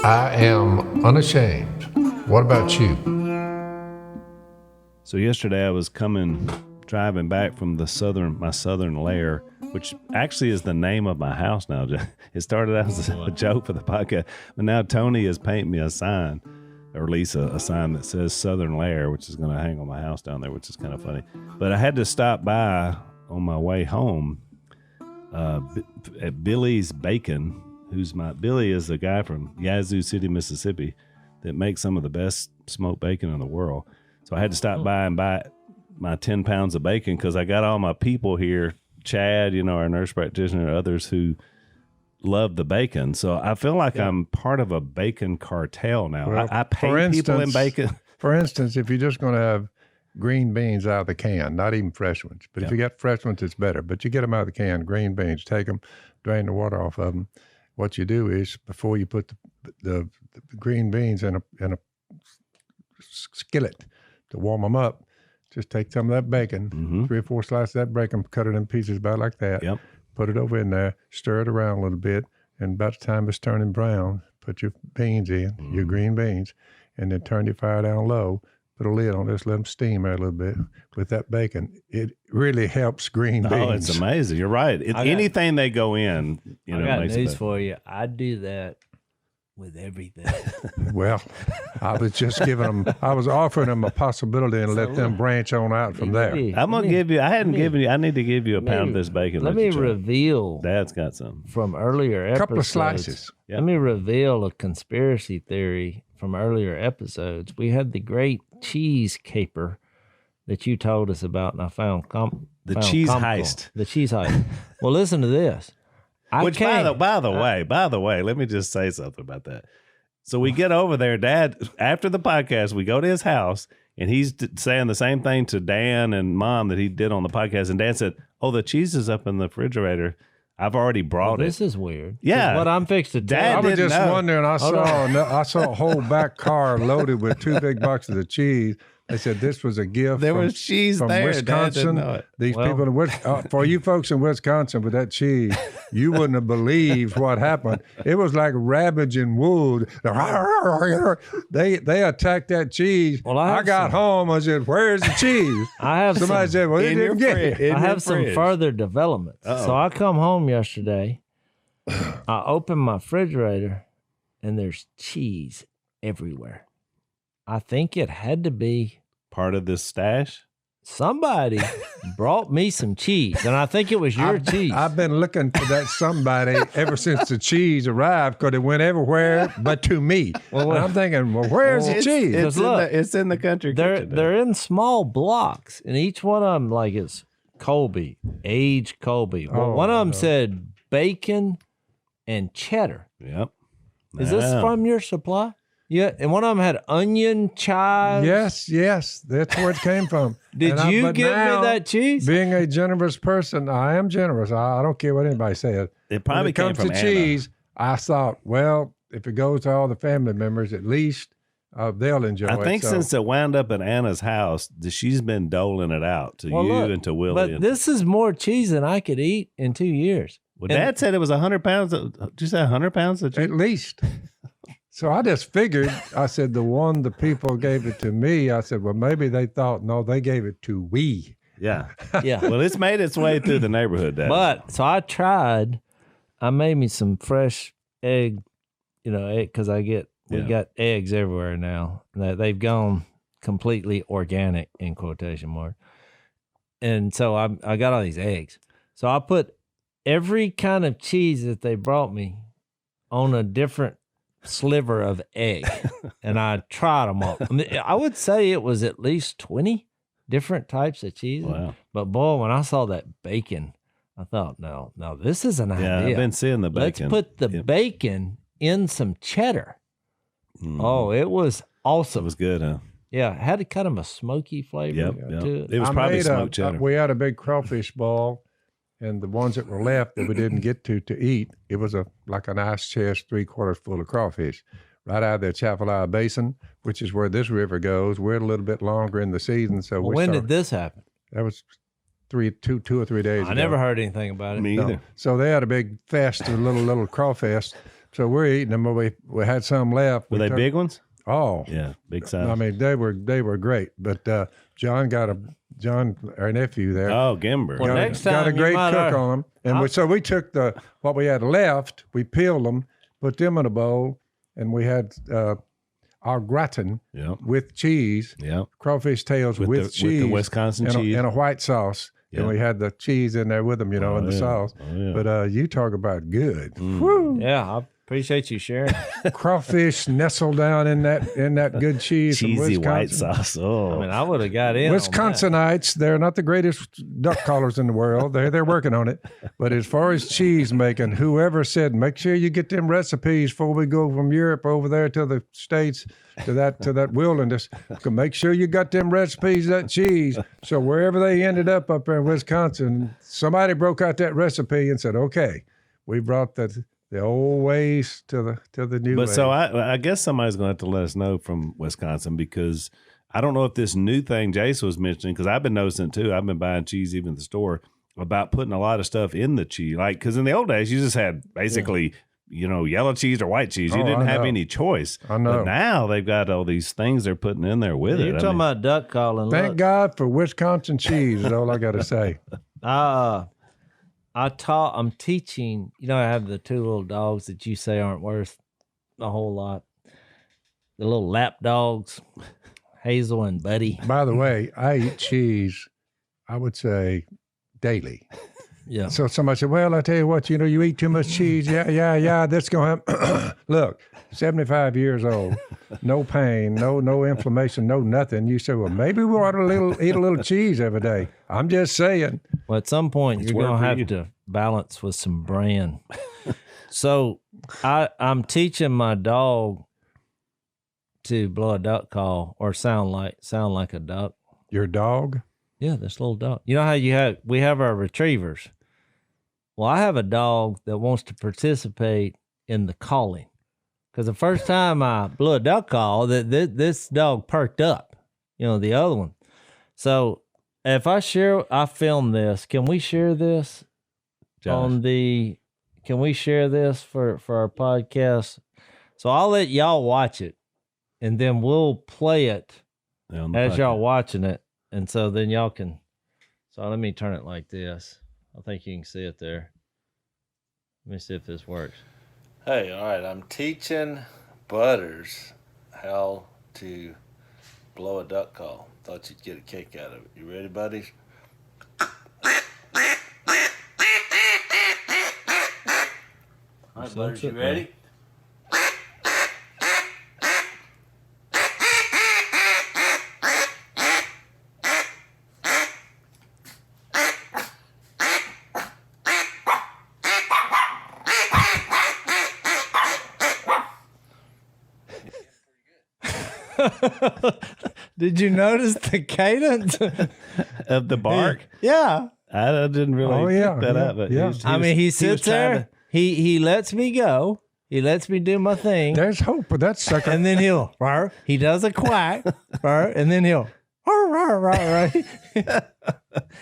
I am unashamed. What about you? So yesterday I was driving back from my southern lair, which actually is the name of my house now. It started out as a joke for the podcast, but now Tony has painted me a sign, or at least a sign that says Southern Lair, which is going to hang on my house down there, which is kind of funny. But I had to stop by on my way home at Billy's Bacon. Billy is a guy from Yazoo City, Mississippi, that makes some of the best smoked bacon in the world. So I had to stop by and buy my 10 pounds of bacon because I got all my people here, Chad, our nurse practitioner, others who love the bacon. So I feel like I'm part of a bacon cartel now. Well, I pay people in bacon. For instance, if you're just going to have green beans out of the can, not even fresh ones, but if you got fresh ones, it's better. But you get them out of the can, green beans, take them, drain the water off of them. What you do is before you put the green beans in a skillet to warm them up, just take some of that bacon, 3 or 4 slices of that bacon, cut it in pieces about like that, put it over in there, stir it around a little bit, and about the time it's turning brown, put your beans in, your green beans, and then turn your fire down low, put a lid on this, let them steam there a little bit with that bacon. It really helps green beans. Oh, it's amazing. You're right. Anything they go in, I got news for you. I do that with everything. Well, I was just I was offering them a possibility and let them branch on out from there. I'm going to give you, I need to give you a pound of this bacon. Let me reveal. Dad's got some. From earlier episodes. A couple of slices. Let me reveal a conspiracy theory from earlier episodes. We had the Great Cheese Caper that you told us about, and I found the cheese heist. The cheese heist. Well, listen to this. By the way, let me just say something about that. So we get over there, Dad, after the podcast, we go to his house, and he's saying the same thing to Dan and Mom that he did on the podcast. And Dad said, "Oh, the cheese is up in the refrigerator. I've already brought it." This is weird. Yeah. What I'm fixed to do. I was just wondering, I saw a whole back car loaded with 2 big boxes of cheese. They said this was a gift. There was cheese from there. Wisconsin. Dad didn't know it. These people, for you folks in Wisconsin with that cheese, you wouldn't have believed what happened. It was like ravaging wood. They attacked that cheese. Well, I got home. I said, "Where's the cheese?" Somebody said, "Well, they didn't get it." I have some further developments. So I come home yesterday. I open my refrigerator, and there's cheese everywhere. I think it had to be part of this stash. Somebody brought me some cheese, and I think it was your cheese. I've been looking for that somebody ever since the cheese arrived because it went everywhere but to me. And I'm thinking, well, where's the cheese? It's in the country kitchen. They're in small blocks, and each one of them, like, it's Colby, aged Colby. Well, one of them said bacon and cheddar. Yep. Is this from your supply? Yeah, and one of them had onion, chives. Yes, that's where it came from. Did you give me that cheese? Being a generous person, I am generous. I don't care what anybody says. It probably came from Anna. When it comes to cheese, I thought, well, if it goes to all the family members, at least they'll enjoy it. I think since it wound up at Anna's house, she's been doling it out to and to Willie. But this is more cheese than I could eat in 2 years. Well, Dad said it was 100 pounds. Did you say 100 pounds of cheese? At least. So I just figured, I said, the people gave it to me. I said, well, maybe they thought, no, they gave it to we. Yeah. Yeah. Well, it's made its way through the neighborhood, Dad. But, so I made me some fresh egg, because we got eggs everywhere now. They've gone completely organic, in quotation marks. And so I got all these eggs. So I put every kind of cheese that they brought me on a different sliver of egg, and I tried them all. I would say it was at least 20 different types of cheese. Wow. But boy, when I saw that bacon, I thought, no, this is an idea. Yeah, I've been seeing the bacon. Let's put the bacon in some cheddar. Oh, it was awesome. It was good, huh? Yeah, it had kind of a smoky flavor to it. It was probably smoked cheddar. We had a big crawfish ball, and the ones that were left that we didn't get to eat, it was like an ice chest 3/4 full of crawfish right out of the Chapelaya Basin, which is where this river goes. We're a little bit longer in the season. So when did this happen? That was 2 or 3 days ago. I never heard anything about it. Me either. So they had a big fest, a little crawfest. So we're eating them. We had some left. Were they big ones? Oh, yeah, big size. I mean, they were great. But John, our nephew there. Oh, Gimber. Well, next time got a great cook on them. And so we took what we had left, we peeled them, put them in a bowl, and we had our gratin with cheese, crawfish tails with cheese, with the Wisconsin cheese, and a white sauce. Yeah. And we had the cheese in there with them, in the sauce. Oh, yeah. But you talk about good. Woo. Yeah, I appreciate you sharing. Crawfish nestled down in that good cheese. Cheesy white sauce. Oh, I mean, I would have got in. Wisconsinites, they're not the greatest duck callers in the world. They're working on it. But as far as cheese making, whoever said, make sure you get them recipes before we go from Europe over there to the States. To that wilderness, make sure you got them recipes, that cheese. So wherever they ended up there in Wisconsin, somebody broke out that recipe and said, "Okay, we brought the old ways to the new." But ways. So I guess somebody's going to have to let us know from Wisconsin, because I don't know if this new thing Jase was mentioning, because I've been noticing too. I've been buying cheese even at the store about putting a lot of stuff in the cheese, like because in the old days you just had basically. Yellow cheese or white cheese. You didn't have any choice. I know. But now they've got all these things they're putting in there with it. You're talking about duck calling. Thank God for Wisconsin cheese is all I got to say. I'm teaching, I have the two little dogs that you say aren't worth a whole lot. The little lap dogs, Hazel and Buddy. By the way, I eat cheese, I would say, daily. Yeah. So somebody said, well, I tell you what, you eat too much cheese. Yeah, that's going to happen. Look, 75 years old, no pain, no inflammation, no nothing. You say, well, maybe we ought to eat a little cheese every day. I'm just saying. Well, at some point, you're going to have to balance with some bran. So I'm teaching my dog to blow a duck call or sound like a duck. Your dog? Yeah, this little dog. You know how we have our retrievers. Well, I have a dog that wants to participate in the calling. Because the first time I blew a duck call, this dog perked up, the other one. So if I filmed this, can we share this Josh. Can we share this for our podcast? So I'll let y'all watch it and then we'll play it as y'all watching it. And so then y'all can, so let me turn it like this. I think you can see it there. Let me see if this works. Hey, all right, I'm teaching Butters how to blow a duck call. Thought you'd get a kick out of it. You ready, buddies? All right, Butters, you ready? Did you notice the cadence of the bark? Yeah. I didn't really pick that up. But he sits there. He lets me go. He lets me do my thing. There's hope with that sucker. And then he does a quack, and then he'll.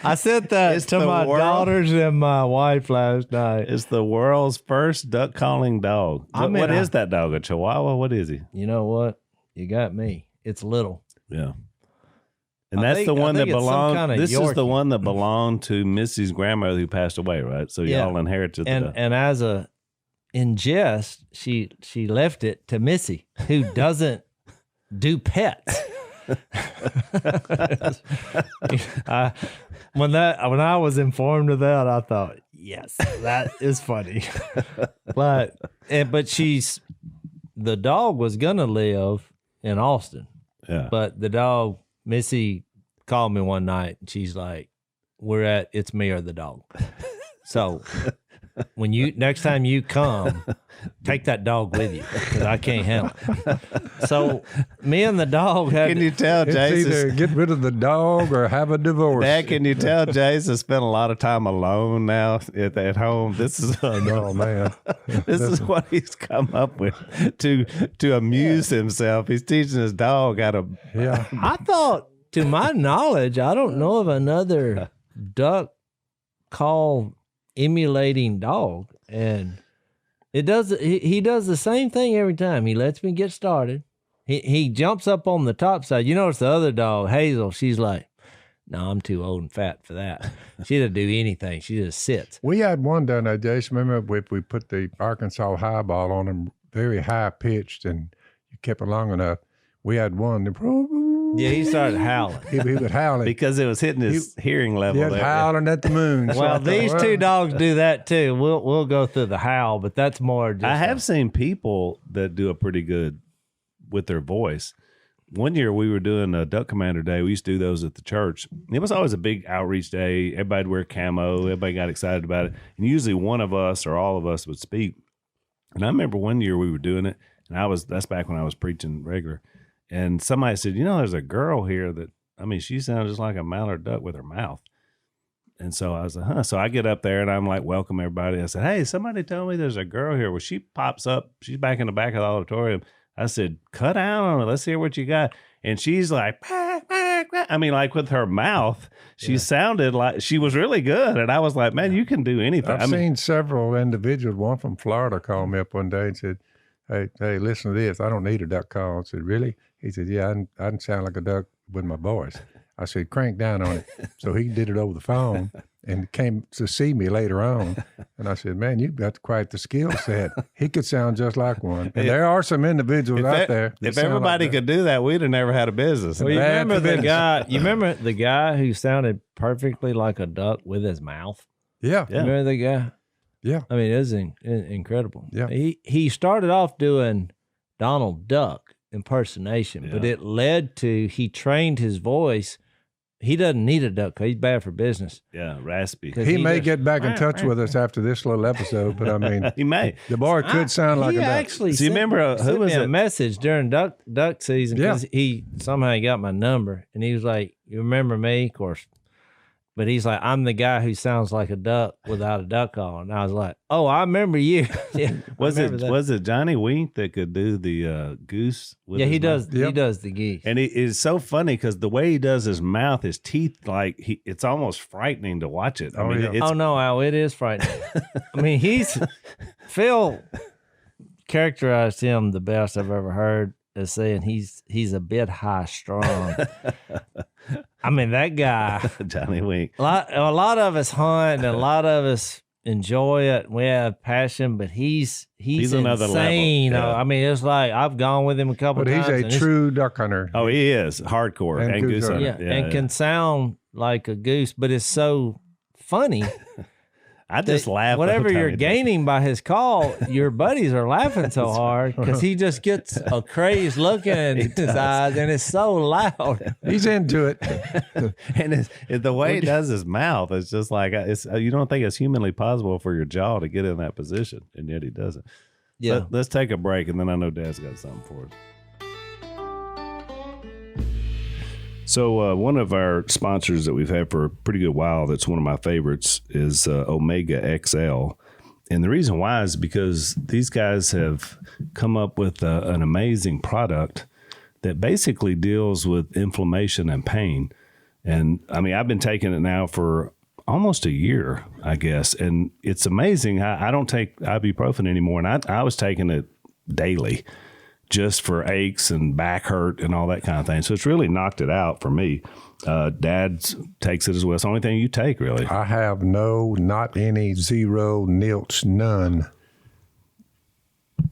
I said that to my daughters and my wife last night. It's the world's first duck calling dog. What is that dog? A Chihuahua? What is he? You know what? You got me. It's little. Yeah. And that's the one that belonged. This is the one that belonged to Missy's grandmother who passed away, right? So y'all inherited and as a in jest, she left it to Missy, who doesn't do pets. When I was informed of that, I thought, yes, that is funny. but the dog was gonna live in Austin. Yeah. But the dog, Missy, called me one night and she's like, it's me or the dog. So when next time you come, take that dog with you because I can't handle it. So me and the dog Can you tell Jase? Either get rid of the dog or have a divorce. Dad, can you tell Jase has spent a lot of time alone now at home? This is oh man, this is what he's come up with to amuse himself. He's teaching his dog how to. Yeah, I thought, to my knowledge, I don't know of another duck call emulating dog, and It does. He does the same thing every time. He lets me get started. He jumps up on the top side. You notice the other dog, Hazel, she's like, no, I'm too old and fat for that. She doesn't do anything. She just sits. We had one down there, Jason. Remember we put the Arkansas highball on him, very high pitched, and you kept it long enough. We had one. Yeah, he started howling. He would howl because it was hitting his hearing level. He was howling at the moon. Well, these two dogs do that too. We'll go through the howl, but that's more just I have seen people that do a pretty good with their voice. One year we were doing a Duck Commander Day. We used to do those at the church. It was always a big outreach day. Everybody'd wear camo. Everybody got excited about it. And usually one of us or all of us would speak. And I remember one year we were doing it, and that's back when I was preaching regular. And somebody said, there's a girl here that, she sounds just like a mallard duck with her mouth. And so I was like, So I get up there and I'm like, welcome everybody. I said, hey, somebody told me there's a girl here. Well, she pops up. She's back in the back of the auditorium. I said, cut down on it. Let's hear what you got. And she's like, bah, bah, bah. like with her mouth, she sounded like she was really good. And I was like, man, you can do anything. I've seen several individuals. One from Florida called me up one day and said, hey, listen to this. I don't need a duck call. I said, really? He said, yeah, I didn't sound like a duck with my voice. I said, crank down on it. So he did it over the phone and came to see me later on. And I said, man, you've got quite the skill set. He could sound just like one. And there are some individuals out there. If everybody could do that, we'd have never had a business. Well, you remember the guy who sounded perfectly like a duck with his mouth? Yeah. You remember the guy? Yeah. It was incredible. Yeah. He started off doing Donald Duck impersonation, but it led to, he trained his voice. He doesn't need a duck. He's bad for business. Yeah, raspy. He may get back in touch with us after this little episode, but he may. The boy could sound like a duck. Actually, so you remember who was a message during duck season because he somehow got my number and he was like, "You remember me?" Of course. But he's like, I'm the guy who sounds like a duck without a duck on. And I was like, oh, I remember you. Was it Johnny Wink that could do the goose? He does. He does the geese. And it's so funny because the way he does his mouth, his teeth, it's almost frightening to watch it. Al, it is frightening. Phil characterized him the best I've ever heard as saying he's a bit high strung. That guy, Johnny Wink. A lot of us hunt and a lot of us enjoy it. We have passion, but he's another insane. level. Yeah. It's like I've gone with him a couple times. But he's a true duck hunter. Oh, he is hardcore and goose hunter. And can sound like a goose, but it's so funny. I just laugh. Whatever you're gaining by his call, your buddies are laughing so hard because he just gets a crazed look in his eyes, and it's so loud. He's into it, and the way he does his mouth, it's just like you don't think it's humanly possible for your jaw to get in that position, and yet he does it. Yeah. Let's take a break, and then I know Dad's got something for us. So one of our sponsors that we've had for a pretty good while, that's one of my favorites, is Omega XL. And the reason why is because these guys have come up with an amazing product that basically deals with inflammation and pain. And I've been taking it now for almost a year, I guess. And it's amazing. I don't take ibuprofen anymore. And I was taking it daily, just for aches and back hurt and all that kind of thing. So it's really knocked it out for me. Dad takes it as well. It's the only thing you take, really. I have not any, zero, nilch, none.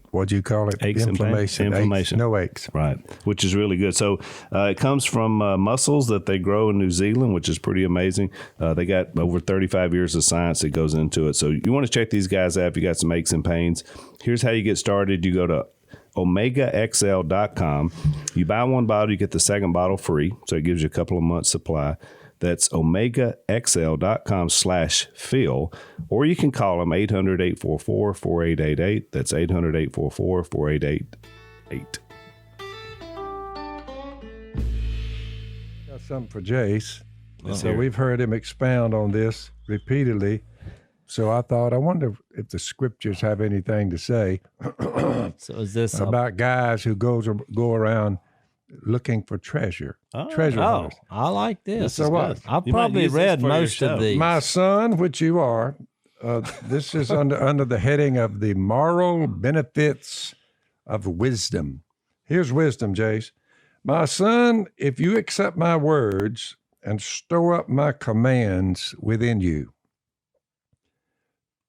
What'd you call it? Aches inflammation. Inflammation. No aches. Right, which is really good. So it comes from mussels that they grow in New Zealand, which is pretty amazing. They got over 35 years of science that goes into it. So you want to check these guys out if you got some aches and pains. Here's how you get started. You go to OmegaXL.com. You buy one bottle, you get the second bottle free. So it gives you a couple of months supply. That's OmegaXL.com/Phil. Or you can call them 800-844-4888. That's 800-844-4888. Got something for Jase. So we've heard him expound on this repeatedly. So I wonder if the scriptures have anything to say So is this about guys who go around looking for treasure. Treasure hunters. I like this. So what? I've probably read most of these. My son, which you are, This is under the heading of the moral benefits of wisdom. Here's wisdom, Jase. My son, if you accept my words and store up my commands within you,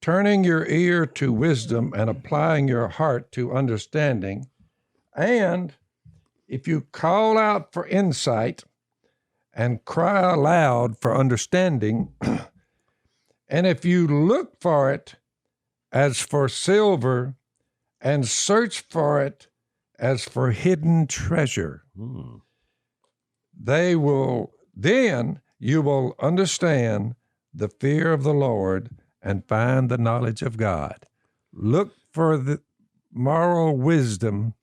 turning your ear to wisdom and applying your heart to understanding, and if you call out for insight and cry aloud for understanding, and if you look for it as for silver and search for it as for hidden treasure, then you will understand the fear of the Lord and find the knowledge of God. Look for the moral wisdom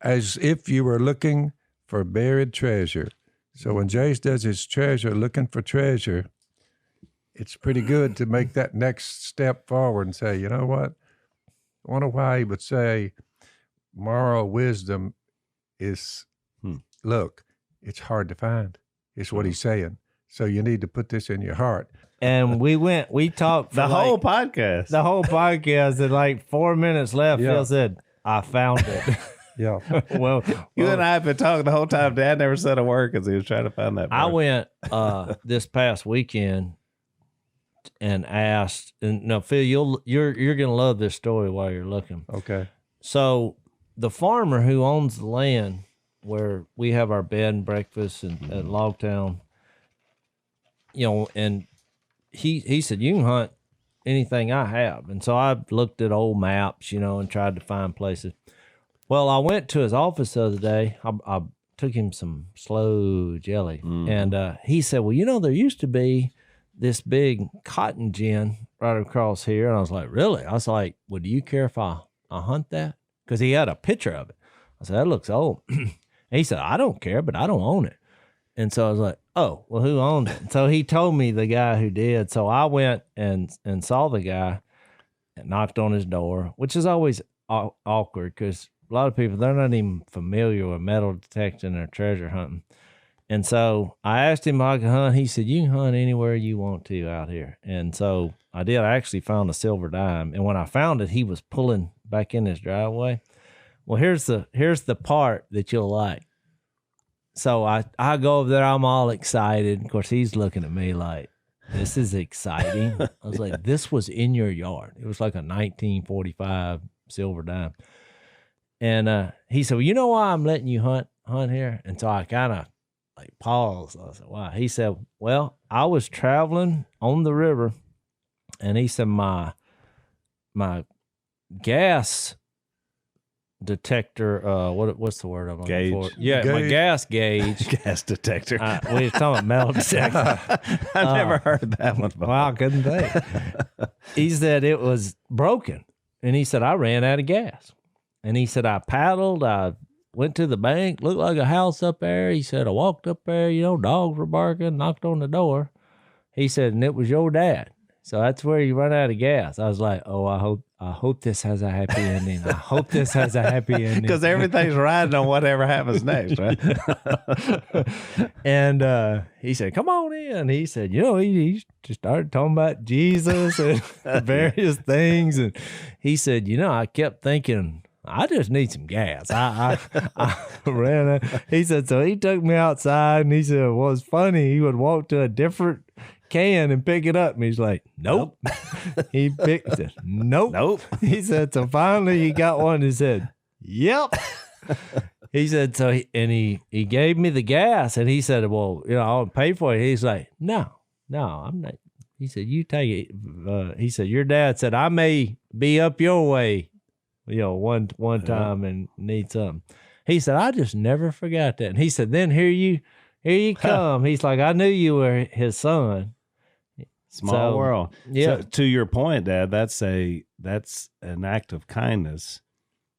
as if you were looking for buried treasure. So when Jase does his treasure, looking for treasure, it's pretty good to make that next step forward and say, you know what? I wonder why he would say moral wisdom is, look, it's hard to find. It's what he's saying. So you need to put this in your heart. And we talked for whole podcast. The whole podcast, and like 4 minutes left, Phil said, I found it. Yeah. Well, you and I have been talking the whole time. Dad never said a word because he was trying to find that. I went this past weekend and asked, and no, Phil, you're gonna love this story while you're looking. Okay. So the farmer who owns the land where we have our bed and breakfast at Logtown, and he said, you can hunt anything I have. And so I looked at old maps, and tried to find places. Well, I went to his office the other day. I took him some slow jelly. And he said, well, there used to be this big cotton gin right across here. And I was like, really? I was like, well, do you care if I hunt that? Because he had a picture of it. I said, that looks old. And he said, I don't care, but I don't own it. And so I was like, oh, well, who owns it? So he told me the guy who did. So I went and saw the guy and knocked on his door, which is always awkward because a lot of people, they're not even familiar with metal detecting or treasure hunting. And so I asked him if I could hunt. He said, you can hunt anywhere you want to out here. And so I did. I actually found a silver dime. And when I found it, he was pulling back in his driveway. Well, here's the part that you'll like. So I go over there. I'm all excited. Of course, he's looking at me like, this is exciting. I was like, this was in your yard. It was like a 1945 silver dime. And he said, well, you know why I'm letting you hunt here? And so I kind of paused. I said, why? He said, well, I was traveling on the river, and he said, my gas detector, what's the word I'm looking for? Yeah, gauge. My gas gauge. Gas detector. We were talking about metal detector. I've never heard that one before. Well, I couldn't think. He said it was broken. And he said, I ran out of gas. And he said, I paddled, I went to the bank, looked like a house up there. He said, I walked up there, dogs were barking, knocked on the door. He said, and it was your dad. So that's where you run out of gas. I was like, oh, I hope this has a happy ending. I hope this has a happy ending. Because everything's riding on whatever happens next, right? And he said, come on in. He said, he just started talking about Jesus and various things. And he said, I kept thinking, I just need some gas. I ran out. He said, so he took me outside, and he said, well, it's funny. He would walk to a different can and pick it up. And he's like, nope. He picked it. Nope. He said, so finally he got one and said, yep. He said, so he gave me the gas, and he said, well, I'll pay for it. He's like, no, I'm not. He said, you take it. He said, your dad said, I may be up your way, one time and need something. He said, I just never forgot that. And he said, then here you come. He's like, I knew you were his son. Small world. Yeah. So, to your point, Dad, that's an act of kindness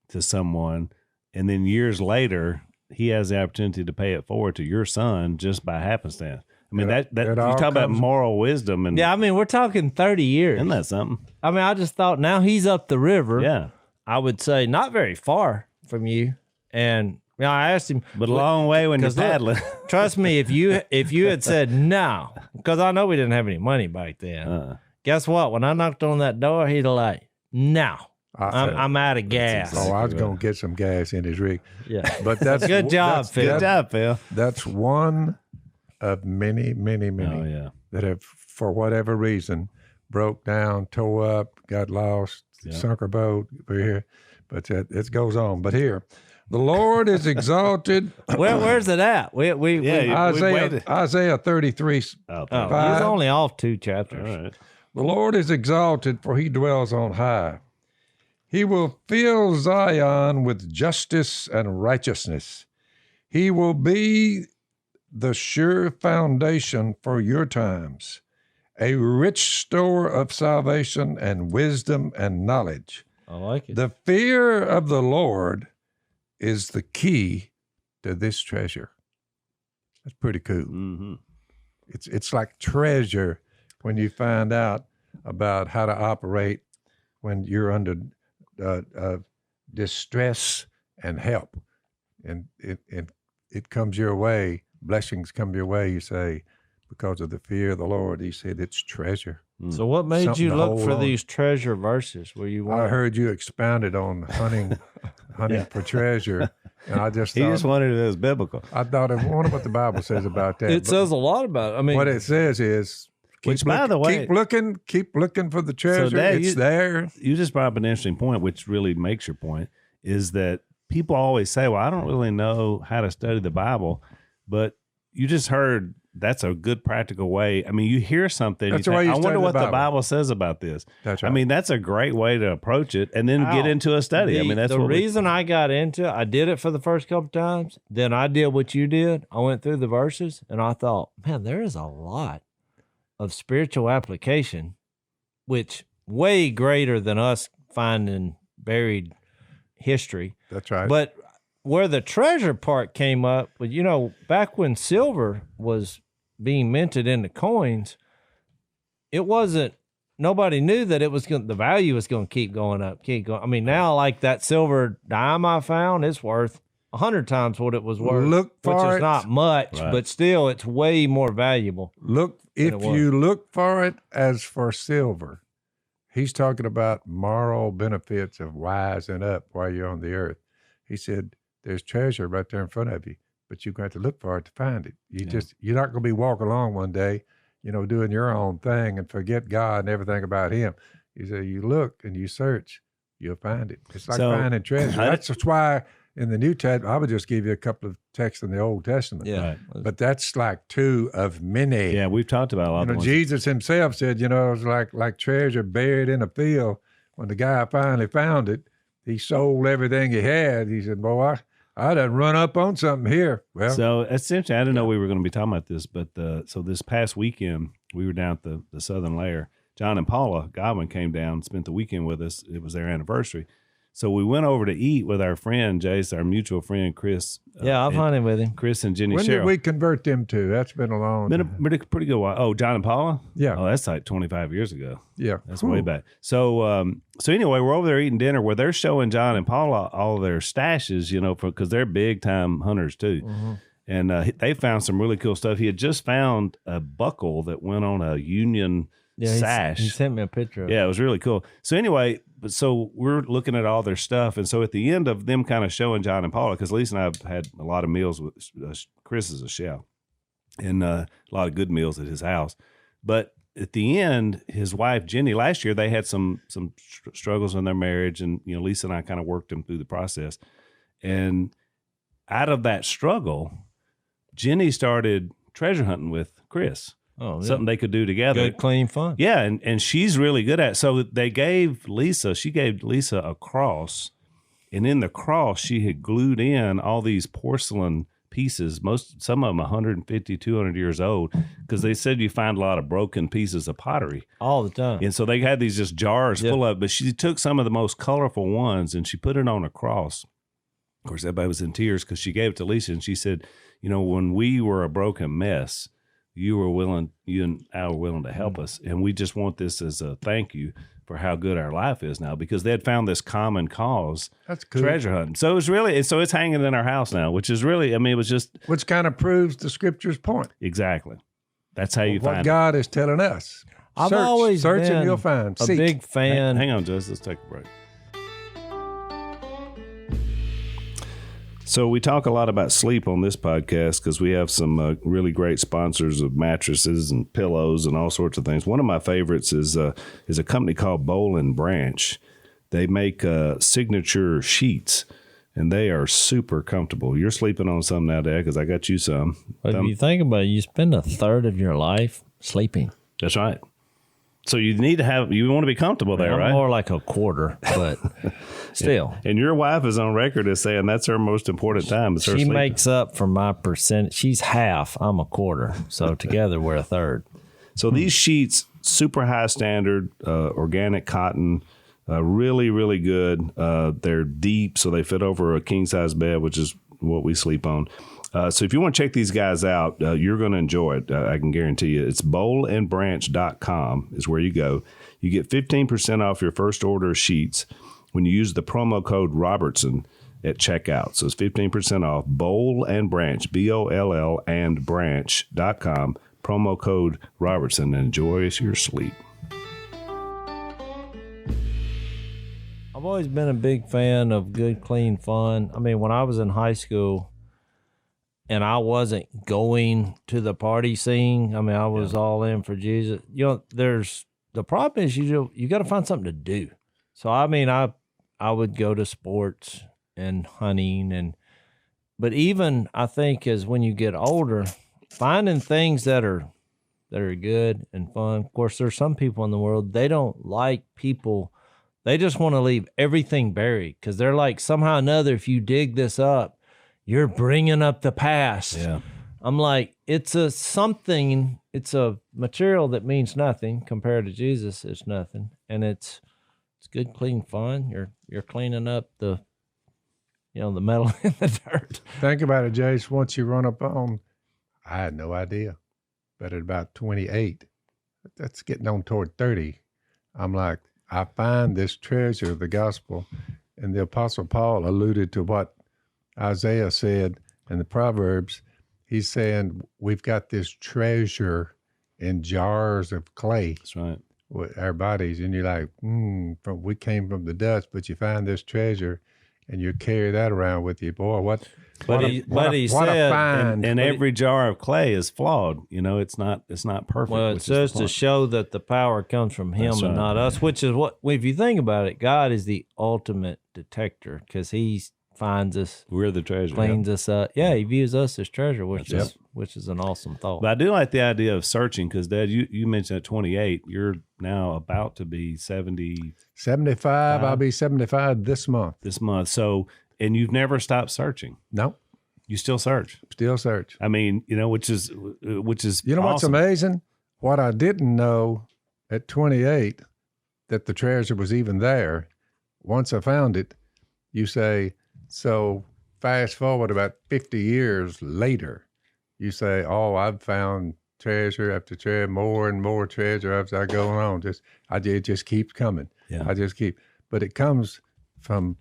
to someone. And then years later, he has the opportunity to pay it forward to your son just by happenstance. I mean, that you talk about moral wisdom. And yeah, I mean, we're talking 30 years. Isn't that something? I mean, I just thought now he's up the river. Yeah. I would say not very far from you. And I asked him, but a long way when you're paddling. Trust me, if you had said no, because I know we didn't have any money back then. guess what? When I knocked on that door, he'd like, no, I'm out of gas. Oh, I was going to get some gas in his rig. Yeah. But that's Good job, Phil. Good job, Phil. That's one of many that have, for whatever reason, broke down, tore up, got lost, sunk a boat. We're here. But it goes on. But here, the Lord is exalted. Where's it at? Isaiah 33. Oh, he's only off 2 chapters. All right. The Lord is exalted, for he dwells on high. He will fill Zion with justice and righteousness. He will be the sure foundation for your times, a rich store of salvation and wisdom and knowledge. I like it. The fear of the Lord is the key to this treasure. That's pretty cool. Mm-hmm. It's like treasure when you find out about how to operate when you're under distress and help, and it comes your way. Blessings come your way. You say, because of the fear of the Lord. He said it's treasure. So what made Something you to look hold for on. these treasure verses? Were you? I heard you expounded on hunting for treasure, and I just He thought, just wanted it as biblical. I thought I wonder what the Bible says about that. It But says a lot about it. I mean, what it says is, Which, by the way, keep looking for the treasure. Dad, It's there. You just brought up an interesting point, which really makes your point, is that people always say, well, I don't really know how to study the Bible, but you just heard that's a good practical way. I mean, you hear something, That's you the way think, you I wonder study what the the Bible. Bible says about this. That's right. I mean, that's a great way to approach it and then get into a study. I mean, that's the what reason I got into it. I did it for the first couple times. Then I did what you did. I went through the verses and I thought, man, there is a lot of spiritual application, which way greater than us finding buried history. That's right. But where the treasure part came up, but back when silver was being minted into coins, it wasn't. Nobody knew that it was the value was going to keep going up, I mean, now like that silver dime I found, it's worth 100 times what it was worth. Look for which it. is not much, Right. but still, it's way more valuable. Look, if it was. you look for it as for silver, he's talking about moral benefits of wising up while you're on the earth. He said, there's treasure right there in front of you, but you're going to look for it to find it. You're not going to be walking along one day, doing your own thing and forget God and everything about him. He said, you look and you search, you'll find it. It's like finding treasure. That's why in the New Testament, I would just give you a couple of texts in the Old Testament. Yeah. Right. But that's like 2 of many. Yeah, we've talked about a lot of ones. Jesus himself said, it was like treasure buried in a field. When the guy finally found it, he sold everything he had. He said, boy, I done run up on something here. Well, So essentially, I didn't know we were going to be talking about this, but so this past weekend, we were down at the Southern Lair. John and Paula Godwin came down, spent the weekend with us. It was their anniversary. So we went over to eat with our friend, Jase, our mutual friend, Chris. Yeah, I've hunted with him. Chris and Jenny when Sherrill. did we convert them to? That's been a long Been a time. pretty good while. Oh, John and Paula? Yeah. Oh, that's like 25 years ago. Yeah. That's way back. So anyway, we're over there eating dinner where they're showing John and Paula all their stashes, because they're big time hunters too. Mm-hmm. And they found some really cool stuff. He had just found a buckle that went on a Union sash. He sent me a picture of it. Yeah, it was really cool. So anyway, so we're looking at all their stuff. And so at the end of them kind of showing John and Paula, because Lisa and I have had a lot of meals with Chris is a chef and a lot of good meals at his house. But at the end, his wife, Jenny, last year, they had some struggles in their marriage. And, Lisa and I kind of worked them through the process. And out of that struggle, Jenny started treasure hunting with Chris. Oh, yeah. Something they could do together. Good, clean fun. Yeah, and she's really good at it. So she gave Lisa a cross, and in the cross, she had glued in all these porcelain pieces, some of them 150, 200 years old, because they said you find a lot of broken pieces of pottery. All the time. And so they had these just jars full of it, but she took some of the most colorful ones, and she put it on a cross. Of course, everybody was in tears because she gave it to Lisa, and she said, when we were a broken mess, you and I were willing to help us. And we just want this as a thank you for how good our life is now, because they had found this common cause, That's cool. treasure hunting. So it's hanging in our house now, which is really, it was just. Which kind of proves the scripture's point. Exactly. That's how you What find God is telling us. I've always search been and you'll find. a Seek. big fan. Hang on, Jess. Let's take a break. So we talk a lot about sleep on this podcast because we have some really great sponsors of mattresses and pillows and all sorts of things. One of my favorites is a company called Boll and Branch. They make signature sheets, and they are super comfortable. You're sleeping on some now, Dad, because I got you some. But if you think about it, you spend a third of your life sleeping. That's right. So you want to be comfortable there, right? More like a quarter, but still. And your wife is on record as saying that's her most important time. Is her She sleeping. makes up for my percentage. She's half. I'm a quarter. So together we're a third. So these sheets, super high standard, organic cotton, really, really good. They're deep, so they fit over a king size bed, which is what we sleep on. So if you want to check these guys out, you're going to enjoy it. I can guarantee you. It's bollandbranch.com is where you go. You get 15% off your first order of sheets when you use the promo code Robertson at checkout. So it's 15% off. Boll and Branch, BOLL and branch.com, promo code Robertson, and enjoy your sleep. I've always been a big fan of good, clean fun. I mean, when I was in high school, and I wasn't going to the party scene. I mean, I was all in for Jesus. You know, the problem is you got to find something to do. So, I mean, I would go to sports and hunting but even I think as when you get older, finding things that are good and fun. Of course, there's some people in the world, they don't like people. They just want to leave everything buried because they're like, somehow or another, if you dig this up, you're bringing up the past. Yeah. I'm like, it's a material that means nothing compared to Jesus. It's nothing. And it's good, clean fun. You're cleaning up the metal in the dirt. Think about it, Jace. Once you run up on, I had no idea, but at about 28, that's getting on toward 30. I'm like, I find this treasure of the gospel. And the Apostle Paul alluded to what Isaiah said in the Proverbs. He's saying we've got this treasure in jars of clay. That's right. With our bodies, and you're like, we came from the dust, but you find this treasure, and you carry that around with you, boy. What he said, a find! And every jar of clay is flawed. You know, it's not perfect. Well, it says to show that the power comes from Him and not us, which is what. If you think about it, God is the ultimate detector because He finds us, we're the treasure, cleans us up. Yeah, He views us as treasure, which is an awesome thought. But I do like the idea of searching because, Dad, you mentioned at 28, you're now about to be 70. 75. I'll be 75 this month. So, and you've never stopped searching. No. You still search. Still search. I mean, which is You know awesome. what's amazing? What I didn't know at 28, that the treasure was even there. Once I found it, you say, so fast forward about 50 years later, you say, oh, I've found treasure after treasure, more and more treasure as I go on. It just keeps coming. Yeah. I just keep, but it comes from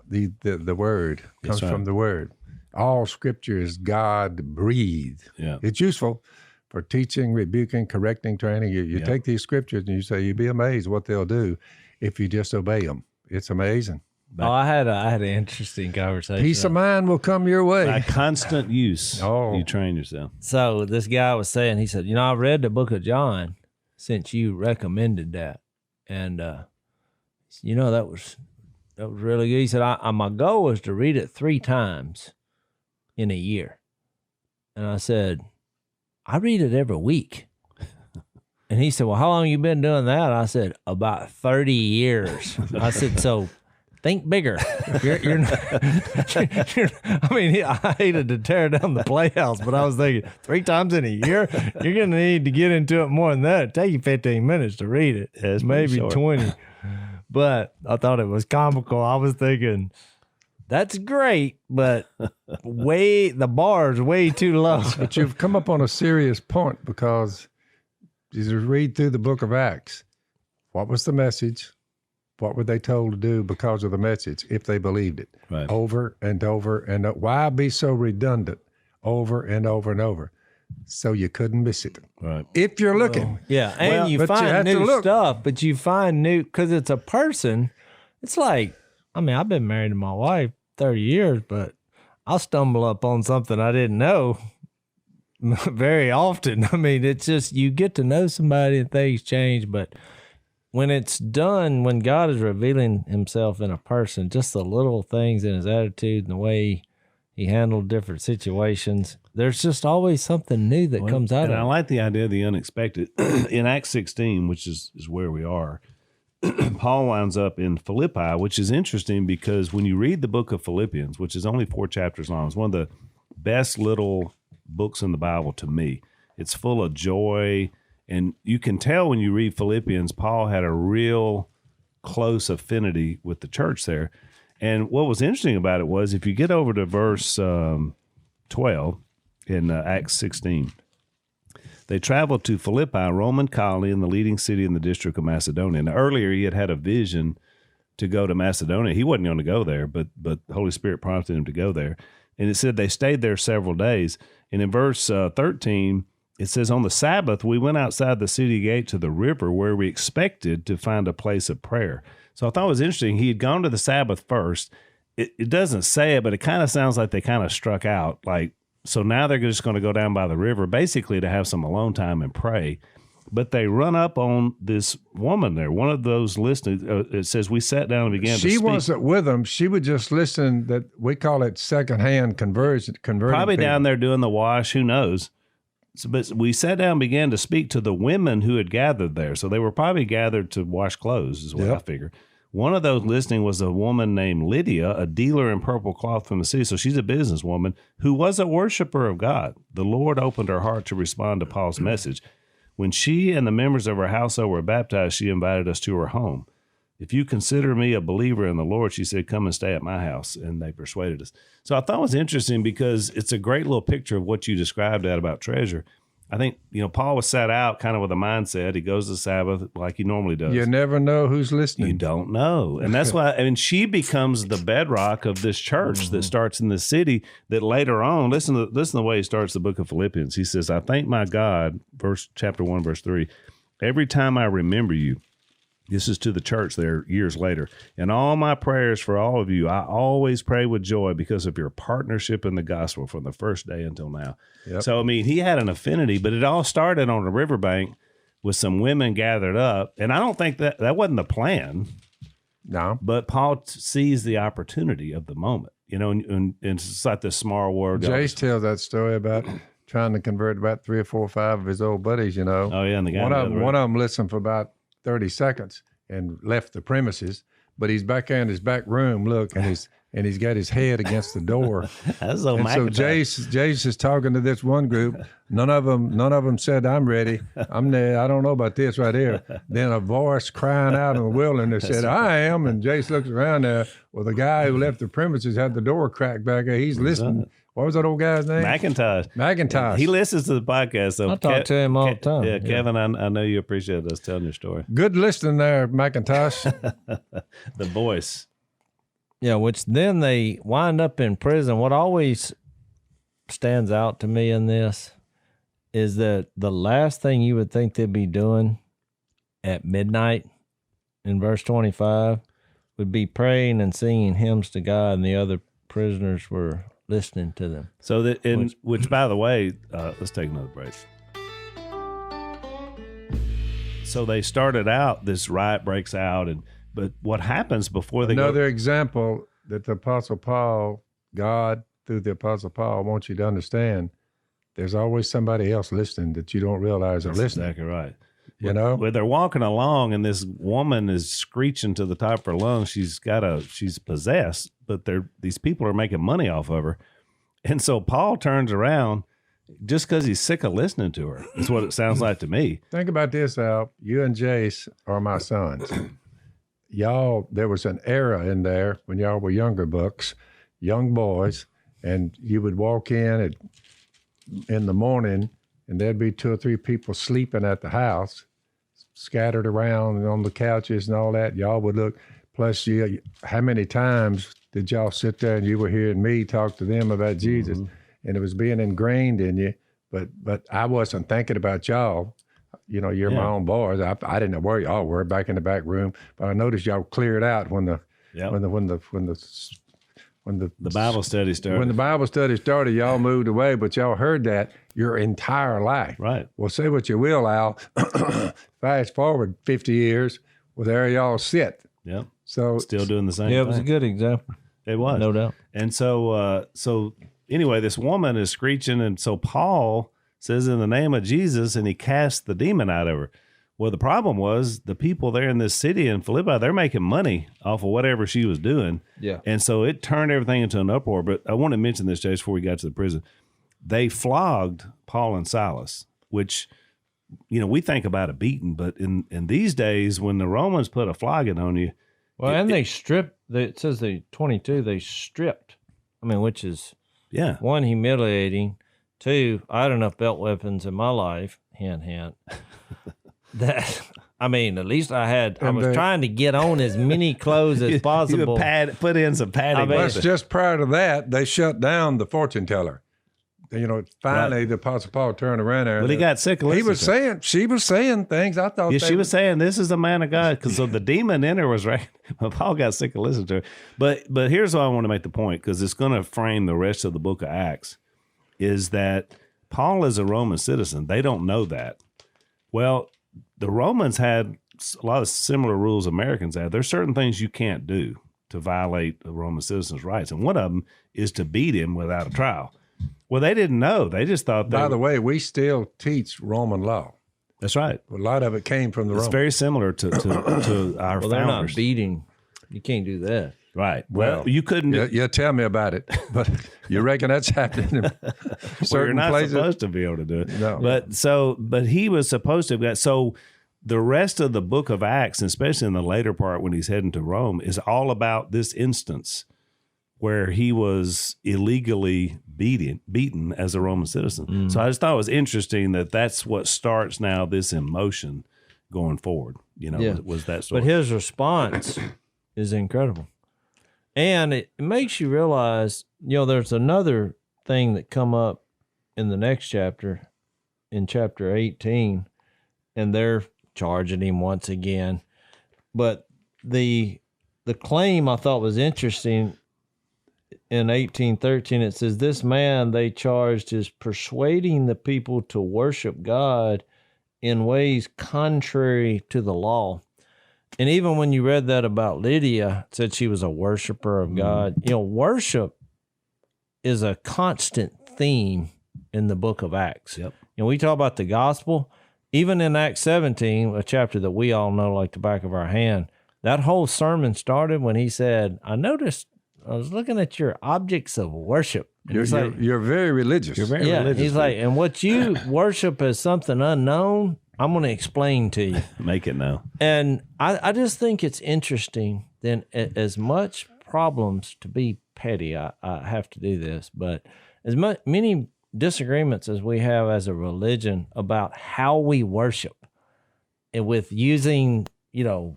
the word, comes from the word. All scripture is God breathed. Yeah. It's useful for teaching, rebuking, correcting, training. You take these scriptures and you say, you'd be amazed what they'll do if you just obey them. It's amazing. I had an interesting conversation. Peace of mind will come your way. By constant use, you train yourself. So this guy was saying, he said, I read the book of John since you recommended that. And, that was really good. He said, my goal was to read it 3 times in a year. And I said, I read it every week. And he said, well, how long you been doing that? I said, about 30 years. I said, so think bigger. You're not, I mean, I hated to tear down the playhouse, but I was thinking 3 times in a year, you're going to need to get into it more than that. It'd take you 15 minutes to read it. It's maybe 20. But I thought it was comical. I was thinking, that's great, but the bar is way too low. But you've come up on a serious point because you read through the book of Acts. What was the message? What were they told to do because of the message if they believed it? Right. Over and over and over. Why be so redundant over and over and over? so you couldn't miss it. Right. If you're looking. Yeah, and you find new stuff, but you find new, because it's a person. It's like, I mean, I've been married to my wife 30 years, but I'll stumble up on something I didn't know very often. I mean, it's just, you get to know somebody and things change, but when it's done, when God is revealing himself in a person, just the little things in his attitude and the way he handled different situations, there's just always something new that comes out of it. And I like the idea of the unexpected. In Acts 16, which is where we are, Paul winds up in Philippi, which is interesting because when you read the book of Philippians, which is only 4 chapters long, it's one of the best little books in the Bible to me. It's full of joy, and you can tell when you read Philippians, Paul had a real close affinity with the church there. And what was interesting about it was, if you get over to verse 12 in Acts 16, they traveled to Philippi, a Roman colony in the leading city in the district of Macedonia. Now, earlier he had had a vision to go to Macedonia. He wasn't going to go there, but the Holy Spirit prompted him to go there. And it said they stayed there several days. And in verse 13, it says, on the Sabbath, we went outside the city gate to the river where we expected to find a place of prayer. So I thought it was interesting. He had gone to the Sabbath first. It doesn't say it, but it kind of sounds like they kind of struck out. Like, so now they're just going to go down by the river, basically to have some alone time and pray. But they run up on this woman there. One of those listening, it says, we sat down and began to speak. She wasn't with them. She would just listen. That we call it secondhand conversion. Probably down there doing the wash. Who knows? So, but we sat down and began to speak to the women who had gathered there. So they were probably gathered to wash clothes, is what I figure. One of those listening was a woman named Lydia, a dealer in purple cloth from the city. So she's a businesswoman who was a worshiper of God. The Lord opened her heart to respond to Paul's message. When she and the members of her household were baptized, she invited us to her home. If you consider me a believer in the Lord, she said, come and stay at my house. And they persuaded us. So I thought it was interesting because it's a great little picture of what you described about treasure. I think, Paul was set out kind of with a mindset. He goes to Sabbath like he normally does. You never know who's listening. You don't know. And that's why, she becomes the bedrock of this church that starts in the city that later on, listen to the way he starts the book of Philippians. He says, I thank my God, chapter 1, verse 3, every time I remember you. This is to the church there years later. And all my prayers for all of you, I always pray with joy because of your partnership in the gospel from the first day until now. Yep. So, he had an affinity, but it all started on a riverbank with some women gathered up. And I don't think that wasn't the plan. No. But Paul sees the opportunity of the moment, and it's like this small world. Jase tells that story about trying to convert about 3 or 4 or 5 of his old buddies, Oh, yeah, and the guy one of them listened for about 30 seconds and left the premises, but he's back in his back room, and he's got his head against the door. That's so Jase is talking to this one group. None of them said, I'm ready. I'm there. I don't know about this right here. Then a voice crying out in the wilderness said, I am. And Jase looks around there. Well, the guy who left the premises had the door cracked back there. He's listening. What was that old guy's name? McIntosh. He listens to the podcast. So I talk to him all the time. Yeah, Kevin, I know you appreciate us telling your story. Good listening there, McIntosh. The voice. Yeah, which then they wind up in prison. What always stands out to me in this is that the last thing you would think they'd be doing at midnight in verse 25 would be praying and singing hymns to God, and the other prisoners were listening to them. So which by the way, let's take another break. So they started out, this riot breaks out, but what happens before they Another example that the Apostle Paul, God through the Apostle Paul wants you to understand, there's always somebody else listening that you don't realize are listening. Exactly right. Where they're walking along and this woman is screeching to the top of her lungs. She's possessed, but these people are making money off of her. And so Paul turns around just because he's sick of listening to her. That's what it sounds like to me. Think about this, Al. You and Jase are my sons. Y'all, there was an era in there when y'all were younger bucks, young boys, and you would walk in the morning and there'd be 2 or 3 people sleeping at the house, scattered around on the couches and all that. Y'all would look. Plus, how many times did y'all sit there and you were hearing me talk to them about Jesus? And it was being ingrained in you. But I wasn't thinking about y'all. You know, you're my own boys. I didn't know where y'all were back in the back room, but I noticed y'all cleared out when the Bible study started. When the Bible study started, y'all moved away, but y'all heard that your entire life. Right. Well, say what you will, Al. Fast forward 50 years, well, there y'all sit. Yep. So still doing the same Yeah, thing. it was a good example. It was. No doubt. And so anyway, this woman is screeching, and so Paul says, in the name of Jesus, and he casts the demon out of her. Well, the problem was the people there in this city in Philippi, they're making money off of whatever she was doing. Yeah. And so it turned everything into an uproar. But I want to mention this, Jase, before we got to the prison. They flogged Paul and Silas, which, you know, we think about a beating, but in these days, when the Romans put a flogging on you. Well, they stripped, it says 22, they stripped. I mean, which is, one, humiliating. Two, I had enough belt weapons in my life, hint, that, I mean, at least I was trying to get on as many clothes as possible. Put in some padding. Just prior to that, they shut down the fortune teller. You know, finally, the Apostle Paul turned around there. But he got sick of listening. She was saying things. I thought she was saying, this is a man of God. Because so the demon in her was right. Well, Paul got sick of listening to her. But here's why I want to make the point, because it's going to frame the rest of the book of Acts, is that Paul is a Roman citizen. They don't know that. Well, the Romans had a lot of similar rules Americans have. There's certain things you can't do to violate a Roman citizen's rights. And one of them is to beat him without a trial. Well, they didn't know. They just thought By the way, we still teach Roman law. That's right. A lot of it came from the Romans. It's very similar to our founders. They're not beating. You can't do that. Right. Well, you couldn't. Yeah, tell me about it. But you reckon that's happening in certain you're not places? Supposed to be able to do it. No. But he was supposed to have got. So the rest of the book of Acts, especially in the later part when he's heading to Rome, is all about this instance where he was illegally beaten as a Roman citizen. Mm. So I just thought it was interesting that that's what starts now this emotion going forward. You know, was that story. But his response is incredible. And it makes you realize, you know, there's another thing that come up in the next chapter, in chapter 18, and they're charging him once again. But the claim I thought was interesting in 1813, it says, this man they charged is persuading the people to worship God in ways contrary to the law. And even when you read that about Lydia, it said she was a worshiper of God. You know, worship is a constant theme in the book of Acts. Yep. You know, we talk about the gospel. Even in Acts 17, a chapter that we all know like the back of our hand, that whole sermon started when he said, I was looking at your objects of worship. You're very religious. You're very religious. He's like, and what you worship as something unknown, I'm going to explain to you. Make it known. And I just think it's interesting then as much problems, to be petty, I have to do this, but as many disagreements as we have as a religion about how we worship and with using, you know,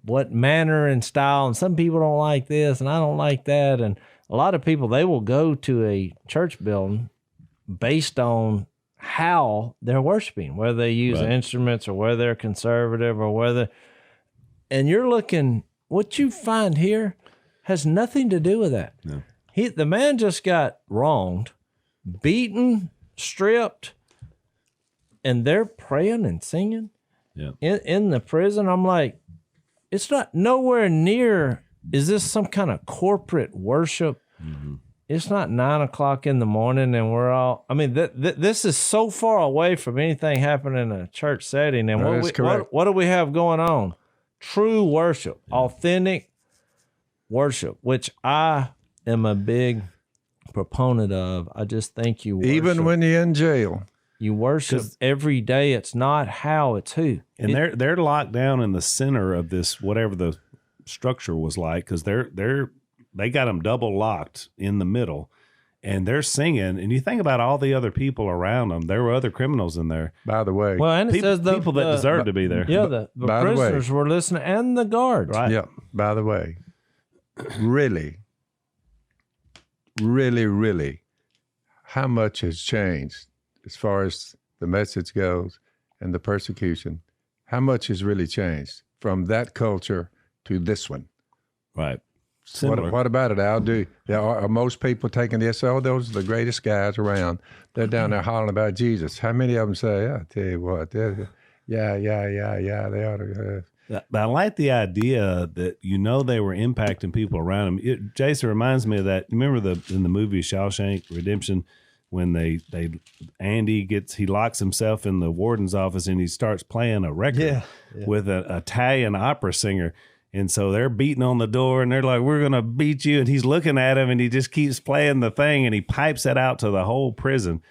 what manner and style, and some people don't like this and I don't like that. And a lot of people, they will go to a church building based on how they're worshiping, whether they use instruments or whether they're conservative or whether, and you're looking, what you find here has nothing to do with that. No. The man just got wronged, beaten, stripped, and they're praying and singing in the prison. I'm like, it's not nowhere near, is this some kind of corporate worship? Mm-hmm. It's not 9 o'clock in the morning and we're all, I mean, this is so far away from anything happening in a church setting. And what do we have going on? True worship, authentic worship, which I am a big proponent of. I just think you worship. Even when you're in jail. You worship every day. It's not how, it's who. And they're locked down in the center of this, whatever the structure was like, because they got them double locked in the middle, and they're singing. And you think about all the other people around them. There were other criminals in there. By the way, well, and it says people that deserve to be there. Yeah, the prisoners were listening, and the guards. Right. Yeah. By the way, really, really, really, how much has changed as far as the message goes and the persecution, how much has really changed from that culture to this one? Right. What about it, Al? Are most people taking this? Oh, those are the greatest guys around. They're down there hollering about Jesus. How many of them say, I tell you what, yeah, they ought to. But I like the idea that they were impacting people around them. Jason reminds me of that. Remember in the movie Shawshank Redemption when Andy he locks himself in the warden's office and he starts playing a record with an Italian opera singer. And so they're beating on the door and they're like, we're going to beat you. And he's looking at him and he just keeps playing the thing and he pipes it out to the whole prison.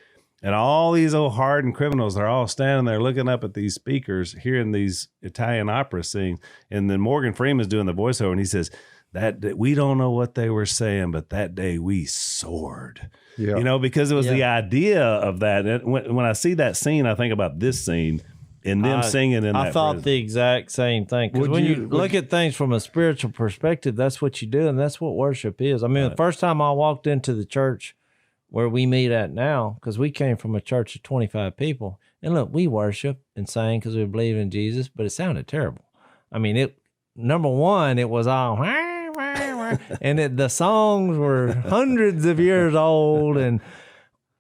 And all these old hardened criminals are all standing there looking up at these speakers, hearing these Italian opera sing. And then Morgan Freeman's doing the voiceover and he says, that we don't know what they were saying, but that day we soared. Yeah. Because it was the idea of that. And when I see that scene, I think about this scene and them singing in that I thought prison. the exact same thing. Because when you look at things from a spiritual perspective, that's what you do, and that's what worship is. I mean, the first time I walked into the church where we meet at now, because we came from a church of 25 people, and look, we worship and sang because we believe in Jesus, but it sounded terrible. I mean, number one, it was all... and the songs were hundreds of years old. And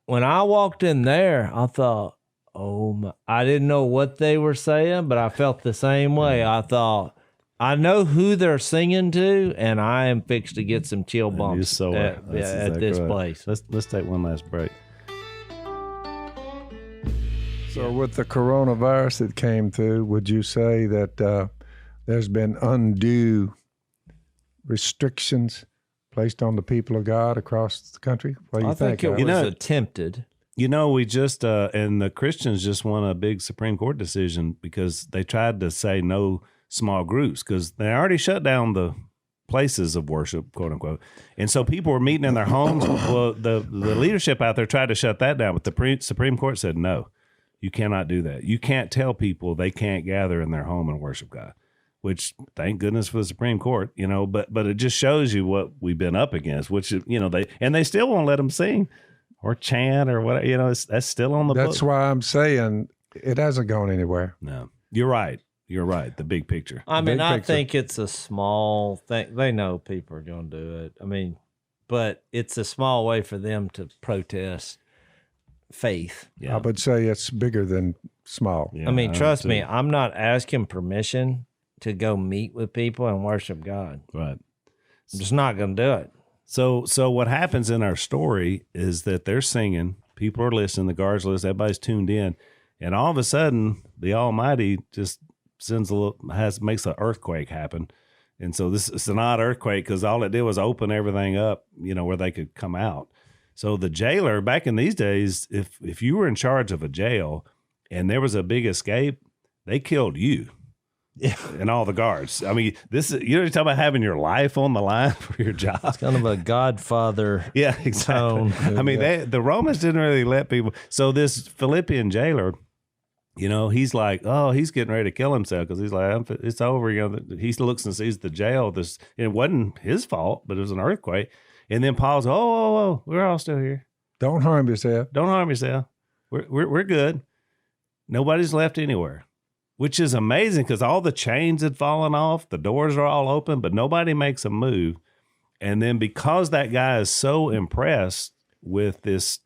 when I walked in there, I thought, I didn't know what they were saying, but I felt the same way. I thought, I know who they're singing to, and I am fixed to get some chill bumps at this place. Let's take one last break. So with the coronavirus that came through, would you say that there's been undue restrictions placed on the people of God across the country? What do you think? I think it was attempted. We just, and the Christians just won a big Supreme Court decision because they tried to say no small groups because they already shut down the places of worship, quote unquote. And so people were meeting in their homes. Well, the leadership out there tried to shut that down, but the Supreme Court said, no, you cannot do that. You can't tell people they can't gather in their home and worship God. Which, thank goodness for the Supreme Court, but it just shows you what we've been up against, which, they still won't let them sing or chant or whatever, that's still on the book. That's why I'm saying it hasn't gone anywhere. No, you're right. The big picture. I think it's a small thing. They know people are going to do it. I mean, but it's a small way for them to protest faith. Yeah. I would say it's bigger than small. Yeah, I mean, trust me, I'm not asking permission to go meet with people and worship God. Right. I'm just not going to do it. So what happens in our story is that they're singing, people are listening, the guards listen, everybody's tuned in, and all of a sudden the Almighty just makes an earthquake happen. And so it's an odd earthquake because all it did was open everything up, where they could come out. So the jailer back in these days, if you were in charge of a jail and there was a big escape, they killed you. Yeah, and all the guards. I mean, you're talking about having your life on the line for your job. It's kind of a Godfather. Yeah, exactly. I mean, the Romans didn't really let people. So this Philippian jailer, he's like, he's getting ready to kill himself because he's like, it's over. He looks and sees the jail. It wasn't his fault, but it was an earthquake. And then Paul's, we're all still here. Don't harm yourself. Don't harm yourself. We're good. Nobody's left anywhere. Which is amazing because all the chains had fallen off, the doors are all open, but nobody makes a move. And then because that guy is so impressed with this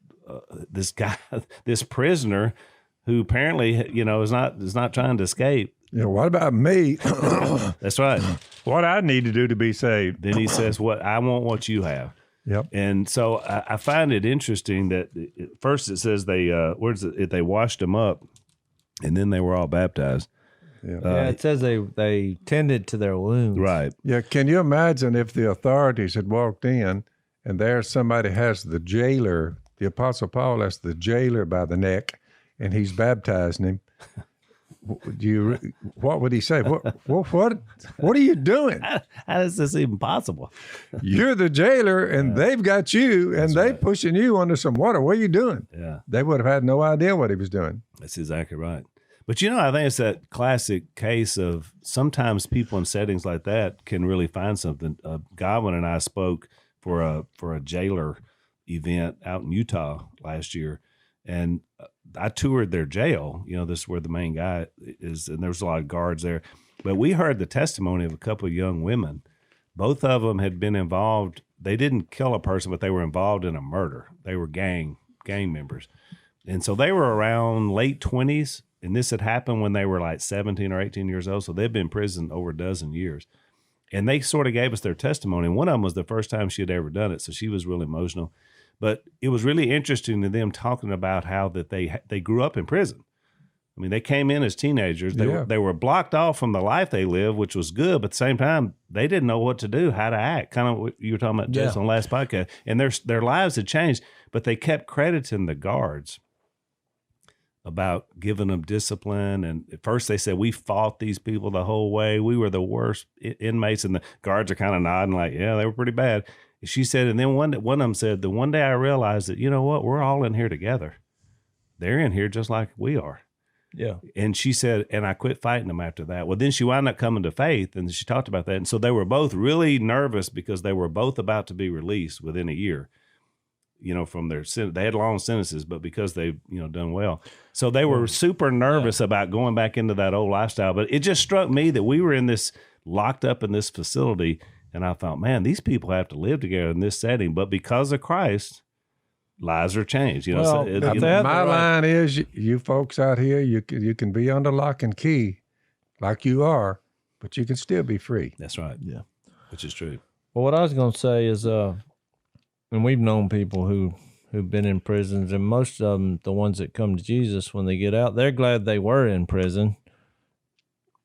guy, this prisoner, who apparently is not trying to escape. What about me? That's right. What I need to do to be saved. Then he says, I want what you have. Yep. And so I find it interesting that first it says they washed him up. And then they were all baptized. Yeah, it says they tended to their wounds. Right. Yeah, can you imagine if the authorities had walked in and there somebody has the jailer, the Apostle Paul has the jailer by the neck, and he's baptizing him? What would he say? What are you doing? How is this even possible? You're the jailer, and they've got you, and they're pushing you under some water. What are you doing? Yeah, they would have had no idea what he was doing. That's exactly right. But I think it's that classic case of sometimes people in settings like that can really find something. Godwin and I spoke for a jailer event out in Utah last year. And I toured their jail. This is where the main guy is, and there's a lot of guards there. But we heard the testimony of a couple of young women. Both of them had been involved. They didn't kill a person, but they were involved in a murder. They were gang members. And so they were around late 20s, and this had happened when they were like 17 or 18 years old. So they've been in prison over a dozen years. And they sort of gave us their testimony. And one of them was the first time she had ever done it, so she was really emotional. But it was really interesting to them talking about how that they grew up in prison. I mean, they came in as teenagers. They were blocked off from the life they lived, which was good. But at the same time, they didn't know what to do, how to act. Kind of what you were talking about just on the last podcast. And their lives had changed, but they kept crediting the guards about giving them discipline. And at first they said, we fought these people the whole way. We were the worst inmates. And the guards are kind of nodding like, yeah, they were pretty bad. She said, and then one of them said, the one day I realized that, you know what, we're all in here together. They're in here just like we are. Yeah. And she said, and I quit fighting them after that. Well, then she wound up coming to faith, and she talked about that. And so they were both really nervous because they were both about to be released within a year, from their they had long sentences, but because they, done well. So they were super nervous about going back into that old lifestyle. But it just struck me that we were locked up in this facility. And I thought, man, these people have to live together in this setting. But because of Christ, lives are changed. My line is, you folks out here, you can be under lock and key like you are, but you can still be free. That's right. Yeah, which is true. Well, what I was going to say is, and we've known people who've been in prisons, and most of them, the ones that come to Jesus, when they get out, they're glad they were in prison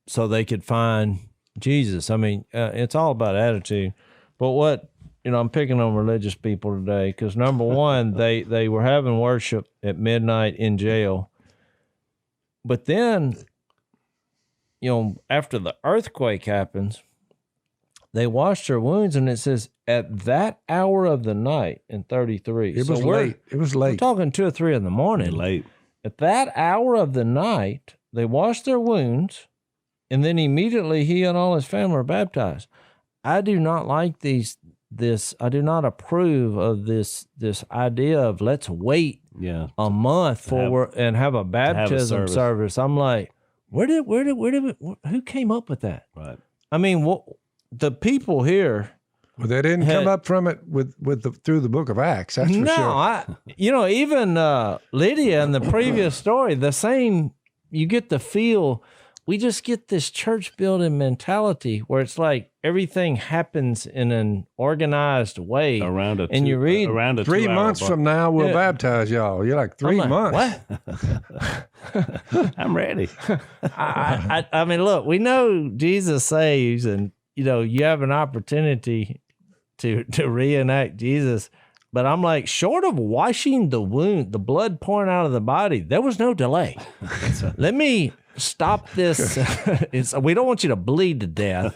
so they could find Jesus. I mean, it's all about attitude. But what, I'm picking on religious people today because, number one, they were having worship at midnight in jail. But then, after the earthquake happens, they washed their wounds, and it says at that hour of the night in 33. It was late. We're talking 2 or 3 in the morning. Late. At that hour of the night, they washed their wounds, and then immediately he and all his family were baptized. I do not like this. I do not approve of this idea of let's wait a month and have a baptism service. I'm like, who came up with that? Right. I mean, the people here. Well, they didn't come up from it through the book of Acts. That's for sure. No, even Lydia in the previous story, the same. You get the feel. We just get this church building mentality where it's like everything happens in an organized way. You read around 3 months from now we'll baptize y'all. You're like 3 months. What? I'm ready. I mean, look, we know Jesus saves, and you have an opportunity to reenact Jesus. But I'm like, short of washing the wound, the blood pouring out of the body, there was no delay. Let me stop this. We don't want you to bleed to death.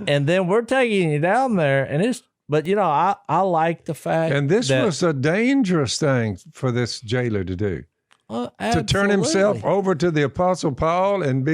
And then we're taking you down there, and but I like the fact and this was a dangerous thing for this jailer to do. To turn himself over to the Apostle Paul and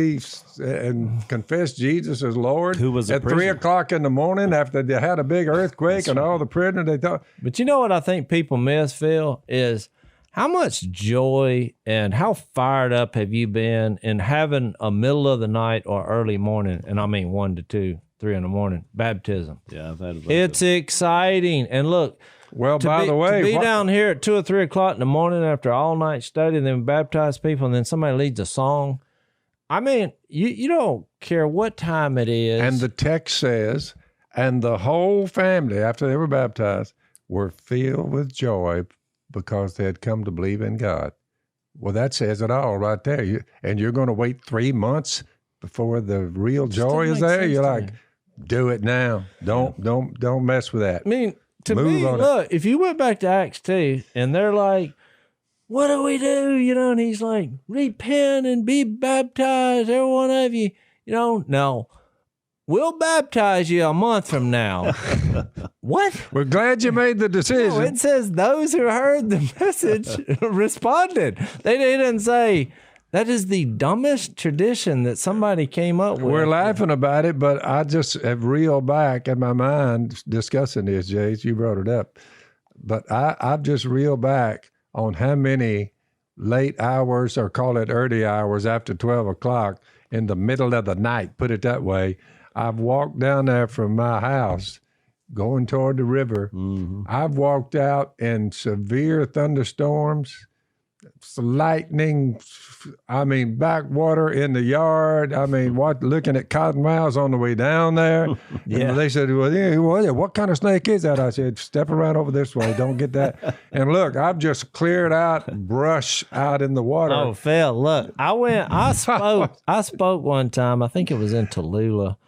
confess Jesus as Lord, who was at 3 o'clock in the morning after they had a big earthquake and all the prisoners they thought. But you know what I think people miss, Phil, is how much joy and how fired up have you been in having a middle of the night or early morning, and I mean 1 to 2, 3 in the morning, baptism. Yeah, I've had it's exciting. And look, well, by the way, to be down here at 2 or 3 o'clock in the morning after all night study, and then baptize people, and then somebody leads a song. I mean, you don't care what time it is. And the text says, and the whole family, after they were baptized, were filled with joy because they had come to believe in God. Well, that says it all right there. And you're going to wait 3 months before the real joy is there. You're like, do it now. Don't mess with that. I mean, to me, look, if you went back to Acts 2 and they're like, what do we do? And he's like, repent and be baptized, every one of you. No, we'll baptize you a month from now. What? We're glad you made the decision. No, it says those who heard the message responded. They didn't say, that is the dumbest tradition that somebody came up with. We're laughing about it, but I just have reeled back in my mind discussing this, Jase. You brought it up. But I've just reeled back on how many late hours, or call it early hours after 12 o'clock in the middle of the night, put it that way. I've walked down there from my house going toward the river. I've walked out in severe thunderstorms, lightning, backwater in the yard. Looking at cottonmouths on the way down there. Yeah. And they said, what kind of snake is that? I said, step around over this way. Don't get that. And look, I've just cleared out brush out in the water. Oh, Phil, look, I spoke one time. I think it was in Tallulah.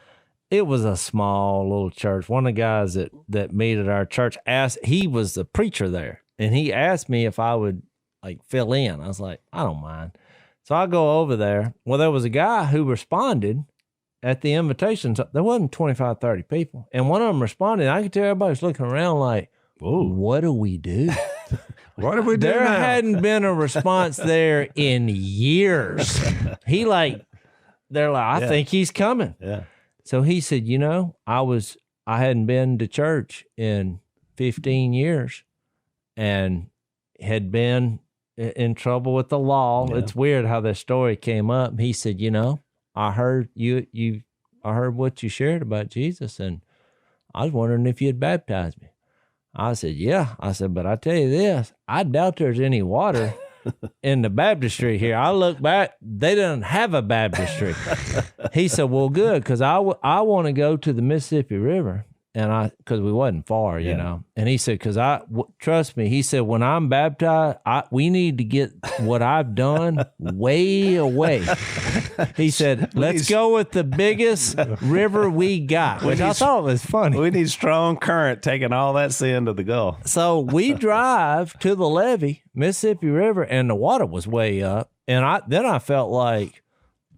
It was a small little church. One of the guys that meet at our church he was the preacher there, and he asked me if I would fill in. I was like, I don't mind. So I go over there. Well, there was a guy who responded at the invitation. There wasn't 25, 30 people. And one of them responded. I could tell everybody was looking around like, whoa, what do we do? What do we do There now? hadn't been a response there in years. They're like, I think he's coming. Yeah. So he said, I hadn't been to church in 15 years and had been in trouble with the law. Yeah. It's weird how that story came up. He said, I heard I heard what you shared about Jesus, and I was wondering if you'd baptize me. I said, yeah. I said, but I tell you this, I doubt there's any water in the baptistry here. I look back, they didn't have a baptistry. He said, well, good, because I want to go to the Mississippi River, and because we wasn't far, you know. And he said, because trust me, he said, when I'm baptized, we need to get what I've done way away. He said, let's go with the biggest river we got, which I thought was funny. We need strong current taking all that sand to the Gulf. So we drive to the levee, Mississippi River, and the water was way up. And I felt like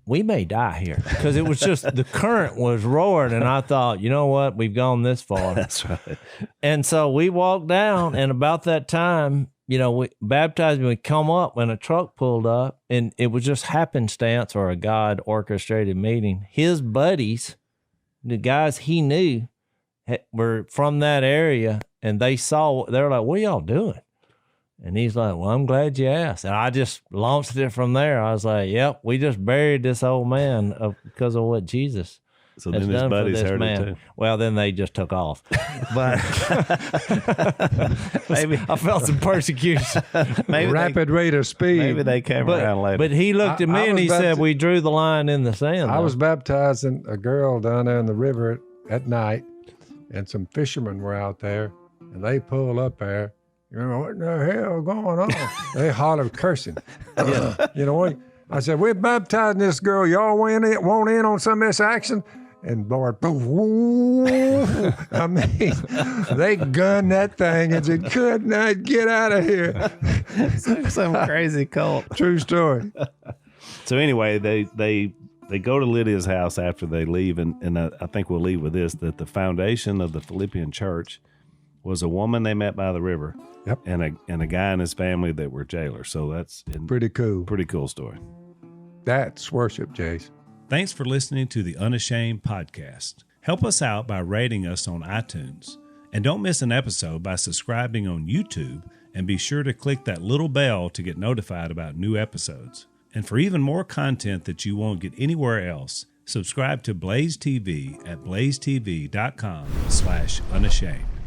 we may die here, because it was just the current was roaring, and I thought, you know what, we've gone this far. That's right. And so we walked down, and about that time, we baptized me. We come up when a truck pulled up, and it was just happenstance or a God orchestrated meeting. His buddies, the guys he knew, were from that area, and they were like, what are y'all doing? And he's like, well, I'm glad you asked. And I just launched it from there. I was like, yep, we just buried this old man because of what Jesus So has then his done buddies for this heard man. it too. Well, then they just took off. But maybe I felt some persecution. Rapid rate of speed. Maybe they came around later. But he looked at me and he said, we drew the line in the sand. I was baptizing a girl down there in the river at night, and some fishermen were out there, and they pulled up there. What the hell going on? They hollered cursing. You know what? I said, we're baptizing this girl. Y'all want in on some of this action? And boy, they gunned that thing and said, could not get out of here. Some crazy cult. True story. So anyway, they go to Lydia's house after they leave, and I think we'll leave with this, that the foundation of the Philippian church was a woman they met by the river. Yep. And a guy and his family that were jailers. So that's pretty cool. Pretty cool story. That's worship, Jase. Thanks for listening to the Unashamed podcast. Help us out by rating us on iTunes. And don't miss an episode by subscribing on YouTube, and be sure to click that little bell to get notified about new episodes. And for even more content that you won't get anywhere else, subscribe to Blaze TV at blazetv.com/unashamed.